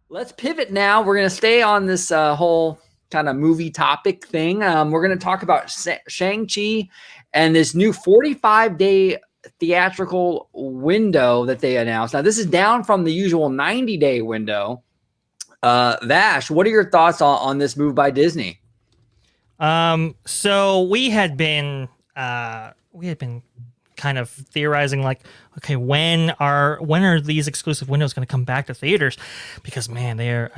Let's pivot now. We're going to stay on this whole kind of movie topic thing. We're going to talk about Shang-Chi and this new 45-day theatrical window that they announced. Now, this is down from the usual 90-day window. Vash, what are your thoughts on this move by Disney? So we had been kind of theorizing like, okay, when are these exclusive windows going to come back to theaters? Because man, they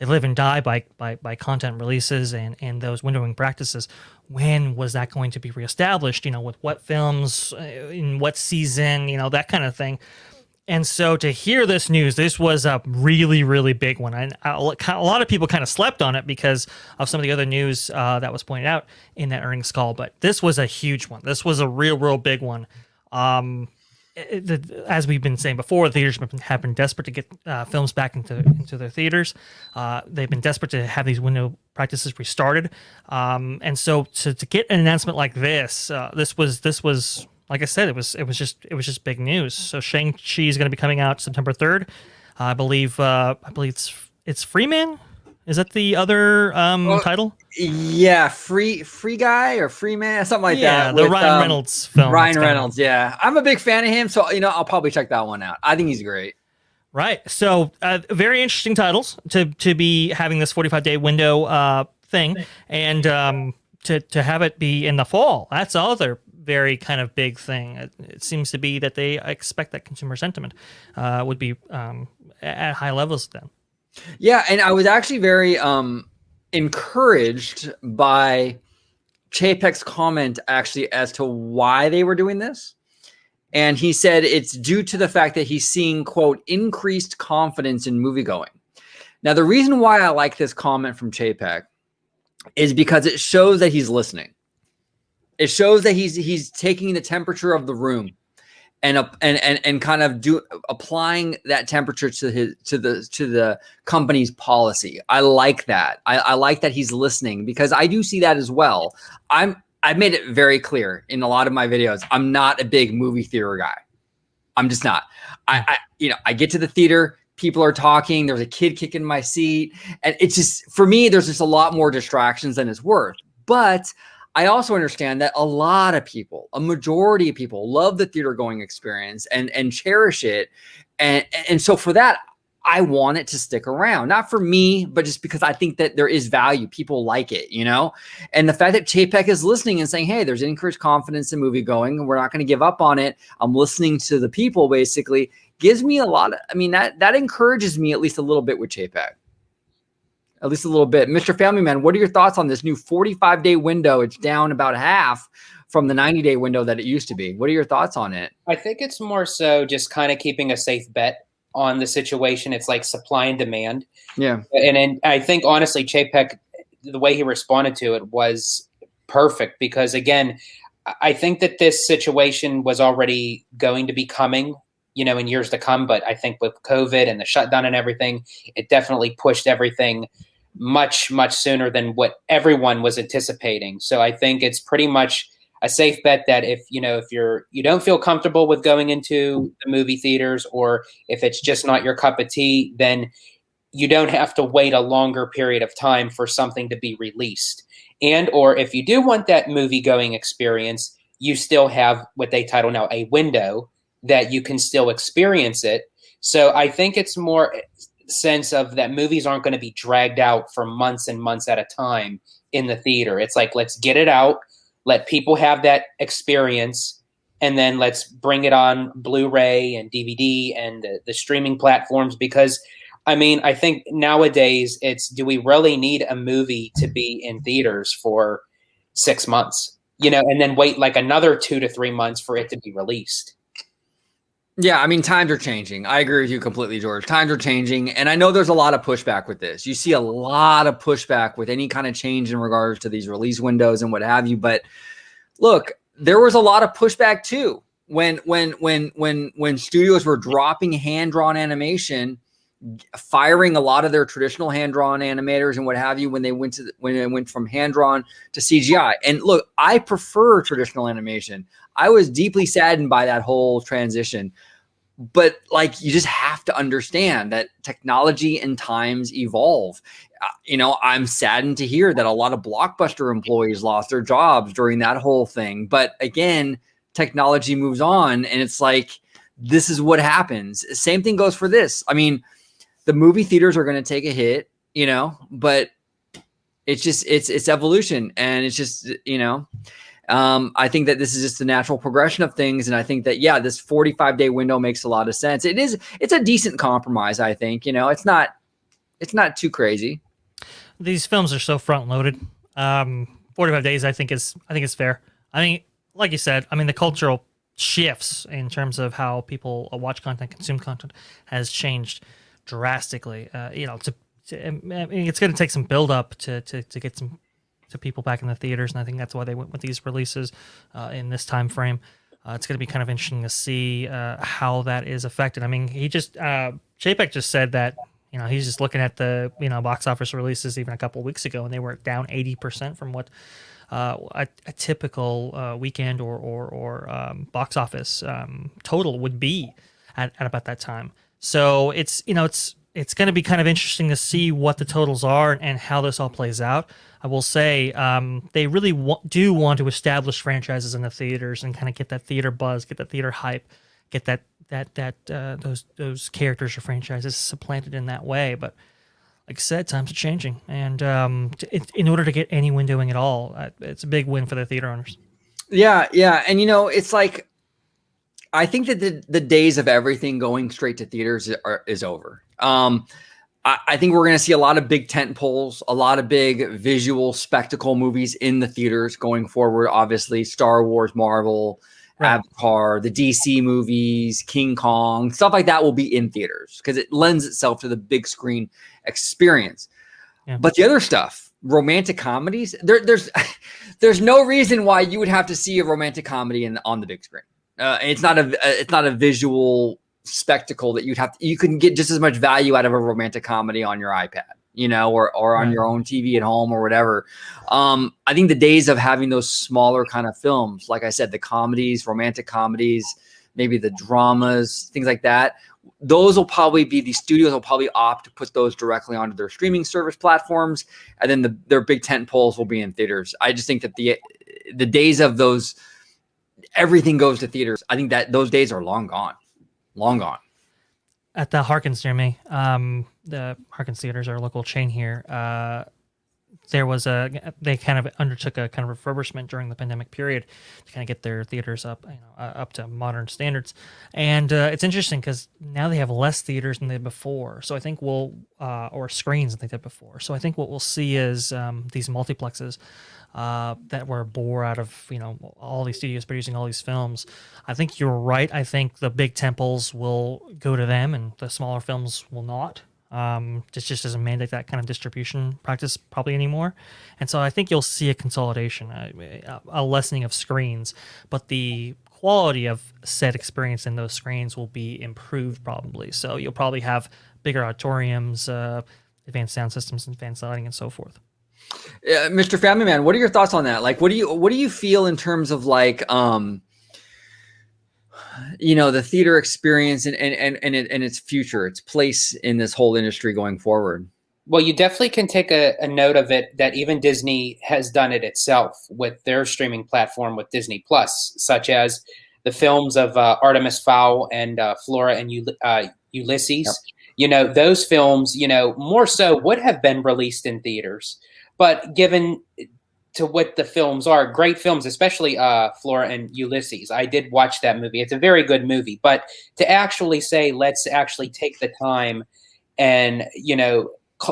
live and die by content releases and those windowing practices. When was that going to be reestablished? With what films, in what season, that kind of thing. And so to hear this news, this was a really, really big one. And a lot of people kind of slept on it because of some of the other news that was pointed out in that earnings call. But this was a huge one. This was a real big one. As we've been saying before, the theaters have been desperate to get films back into their theaters. They've been desperate to have these window practices restarted. And so to get an announcement like this, this was. Like I said, it was just big news. So Shang-Chi is going to be coming out September 3rd. I believe it's Freeman. Is that the other title? Yeah, Free Guy or Free Man, something like that. Yeah, the Ryan Reynolds film. Ryan Reynolds, yeah. I'm a big fan of him, so I'll probably check that one out. I think he's great. Right. So very interesting titles to be having this 45-day window thing, and to have it be in the fall. That's other very kind of big thing. It seems to be that they expect that consumer sentiment would be at high levels then. Yeah, and I was actually very encouraged by Chapek's comment actually as to why they were doing this. And he said it's due to the fact that he's seeing, quote, increased confidence in moviegoing. Now, the reason why I like this comment from Chapek is because it shows that he's listening. It shows that he's taking the temperature of the room and kind of applying that temperature to the company's policy. I like that. I like that he's listening because I do see that as well. I've made it very clear in a lot of my videos. I'm not a big movie theater guy. I'm just not. I get to the theater, people are talking, there's a kid kicking my seat, and it's just, for me, there's just a lot more distractions than it's worth. But I also understand that a lot of people, a majority of people, love the theater going experience and cherish it. And so for that, I want it to stick around, not for me, but just because I think that there is value. People like it, and the fact that Chapek is listening and saying, hey, there's increased confidence in movie going and we're not going to give up on it. I'm listening to the people, basically gives me a lot of, that encourages me at least a little bit with Chapek. At least a little bit. Mr. Family Man, what are your thoughts on this new 45-day window? It's down about half from the 90-day window that it used to be. What are your thoughts on it? I think it's more so just kind of keeping a safe bet on the situation. It's like supply and demand. Yeah. And I think, honestly, Chapek, the way he responded to it was perfect because, again, I think that this situation was already going to be coming, in years to come. But I think with COVID and the shutdown and everything, it definitely pushed everything much, much sooner than what everyone was anticipating. So I think it's pretty much a safe bet that if you don't feel comfortable with going into the movie theaters, or if it's just not your cup of tea, then you don't have to wait a longer period of time for something to be released. And or if you do want that movie going experience, you still have what they title now a window that you can still experience it. So I think it's more sense of that movies aren't going to be dragged out for months and months at a time in the theater. It's like, let's get it out, let people have that experience, and then let's bring it on Blu-ray and DVD and the streaming platforms. Because I think nowadays it's, do we really need a movie to be in theaters for 6 months, and then wait like another 2 to 3 months for it to be released? Yeah, times are changing. I agree with you completely, George. Times are changing, and I know there's a lot of pushback with this. You see a lot of pushback with any kind of change in regards to these release windows and what have you. But look, there was a lot of pushback too when studios were dropping hand-drawn animation, firing a lot of their traditional hand-drawn animators and what have you when they went from hand-drawn to CGI. And look, I prefer traditional animation. I was deeply saddened by that whole transition. But like, you just have to understand that technology and times evolve. I'm saddened to hear that a lot of Blockbuster employees lost their jobs during that whole thing. But again, technology moves on, and it's like, this is what happens. Same thing goes for this. I mean, the movie theaters are going to take a hit, but it's evolution, and it's just, I think that this is just the natural progression of things. And I think that, this 45-day window makes a lot of sense. It's a decent compromise. I think, it's not too crazy. These films are so front loaded. 45 days, I think is fair. I mean, like you said, the cultural shifts in terms of how people watch content, consume content has changed drastically. It's going to take some build up to get some people back in the theaters, and I think that's why they went with these releases in this time frame. It's going to be kind of interesting to see how that is affected. Chapek just said that he's just looking at the box office releases even a couple of weeks ago, and they were down 80% from what a typical weekend or box office total would be at about that time. So it's going to be kind of interesting to see what the totals are and how this all plays out. I will say they really do want to establish franchises in the theaters and kind of get that theater buzz, get that theater hype, get those characters or franchises supplanted in that way. But like I said, times are changing, and in order to get any windowing at all, it's a big win for the theater owners. Yeah, and it's like, I think that the days of everything going straight to theaters is over. I think we're going to see a lot of big tent poles, a lot of big visual spectacle movies in the theaters going forward. Obviously, Star Wars, Marvel, right, Avatar, the DC movies, King Kong, stuff like that will be in theaters because it lends itself to the big screen experience. Yeah. But the other stuff, romantic comedies, there's no reason why you would have to see a romantic comedy on the big screen. It's not a visual spectacle that you can get just as much value out of a romantic comedy on your iPad, or on your own TV at home or whatever. I think the days of having those smaller kind of films, like I said, the comedies, romantic comedies, maybe the dramas, things like that, those will probably be, the studios will probably opt to put those directly onto their streaming service platforms, and then their big tent poles will be in theaters. I just think that the days of those, everything goes to theaters, I think that those days are long gone. At the Harkins near me, the Harkins Theaters are a local chain here. They kind of undertook a kind of refurbishment during the pandemic period to kind of get their theaters up to modern standards. And it's interesting because now they have less theaters than they did before. So I think or screens than they did before. So I think what we'll see is these multiplexes that were born out of all these studios producing all these films. I think you're right. I think the big temples will go to them, and the smaller films will not. Just doesn't mandate that kind of distribution practice probably anymore, and so I think you'll see a consolidation, a lessening of screens, but the quality of said experience in those screens will be improved probably. So you'll probably have bigger auditoriums, advanced sound systems, advanced lighting, and so forth. Mr. Family Man, what are your thoughts on that? Like, what do you feel in terms of like, the theater experience and its future, its place in this whole industry going forward? Well, you definitely can take a note of it that even Disney has done it itself with their streaming platform with Disney Plus, such as the films of Artemis Fowl and Flora and Ulysses. Yep. Those films, more so would have been released in theaters. But given to what the films are, great films, especially Flora and Ulysses. I did watch that movie. It's a very good movie. But to actually say, let's actually take the time and,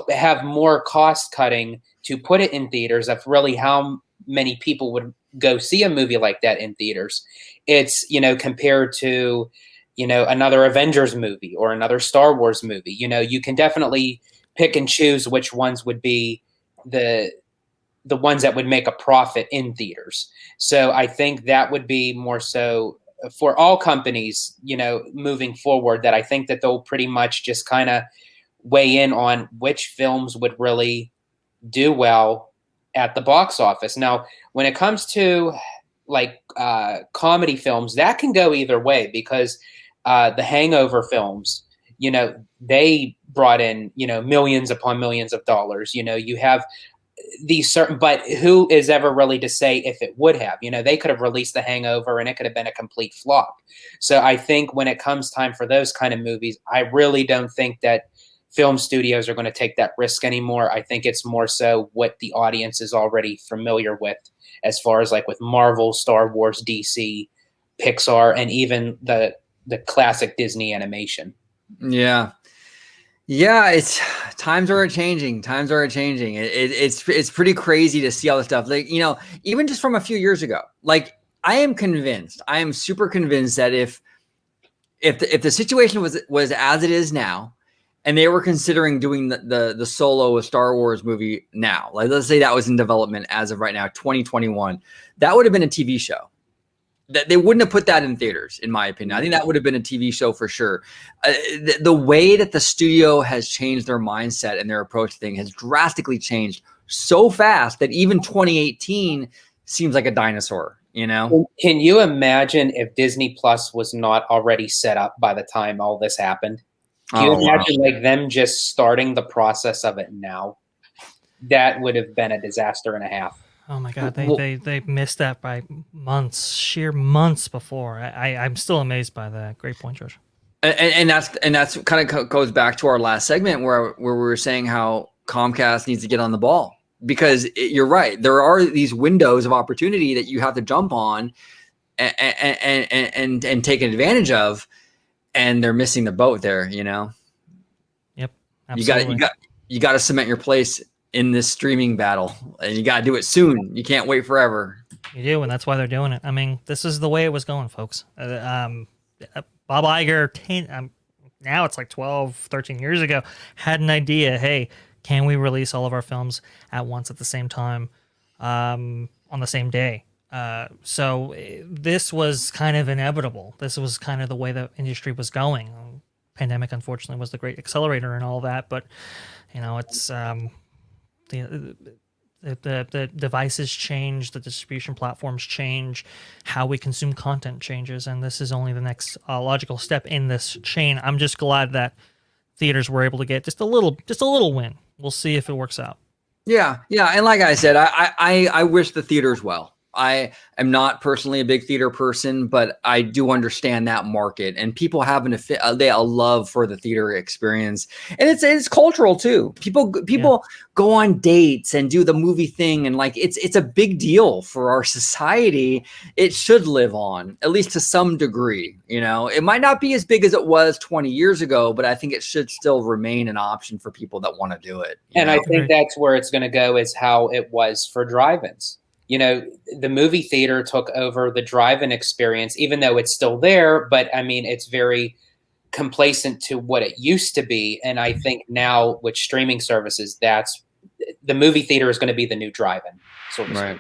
have more cost cutting to put it in theaters of really how many people would go see a movie like that in theaters. It's, compared to, another Avengers movie or another Star Wars movie. You can definitely pick and choose which ones would be the ones that would make a profit in theaters. So I think that would be more so for all companies, moving forward, that I think that they'll pretty much just kind of weigh in on which films would really do well at the box office. Now, when it comes to like comedy films, that can go either way, because the Hangover films, they brought in, millions upon millions of dollars. You have these certain, but who is ever really to say if it would have? They could have released The Hangover and it could have been a complete flop. So I think when it comes time for those kind of movies, I really don't think that film studios are going to take that risk anymore. I think it's more so what the audience is already familiar with, as far as like with Marvel, Star Wars, DC, Pixar, and even the classic Disney animation. Yeah. Yeah, it's times are changing. Times are changing. It's pretty crazy to see all this stuff. Like, even just from a few years ago. Like, I am super convinced that if the situation was as it is now, and they were considering doing the Solo a Star Wars movie now, like let's say that was in development as of right now, 2021, that would have been a TV show. That they wouldn't have put that in theaters, in my opinion. I think that would have been a TV show for sure. The way that the studio has changed their mindset and their approach to things has drastically changed so fast that even 2018 seems like a dinosaur, Can you imagine if Disney Plus was not already set up by the time all this happened? Can you imagine like them just starting the process of it now? That would have been a disaster and a half. Oh my God, they missed that by sheer months before. I'm still amazed by that. Great point, George. And that's kind of goes back to our last segment where we were saying how Comcast needs to get on the ball, because you're right. There are these windows of opportunity that you have to jump on and take advantage of, and they're missing the boat there. Yep, absolutely. You got to cement your place in this streaming battle, and you got to do it soon. You can't wait forever. You do, and that's why they're doing it. I mean, this is the way it was going, folks. Bob Iger, now it's like 12, 13 years ago, had an idea. Hey, can we release all of our films at once at the same time, on the same day? So this was kind of inevitable. This was kind of the way the industry was going. Pandemic, unfortunately, was the great accelerator and all that, but it's the devices change, the distribution platforms change, how we consume content changes, and this is only the next logical step in this chain. I'm just glad that theaters were able to get just a little win. We'll see if it works out. Yeah, and like I said, I wish the theaters well. I am not personally a big theater person, but I do understand that market, and people have a love for the theater experience, and it's cultural too. People go on dates and do the movie thing, and like it's a big deal for our society. It should live on, at least to some degree. It might not be as big as it was 20 years ago, but I think it should still remain an option for people that want to do it. And I think that's where it's going to go, is how it was for drive-ins. The movie theater took over the drive-in experience, even though it's still there, but I mean, it's very complacent to what it used to be. And I think now with streaming services, that's the movie theater is going to be the new drive-in. Right.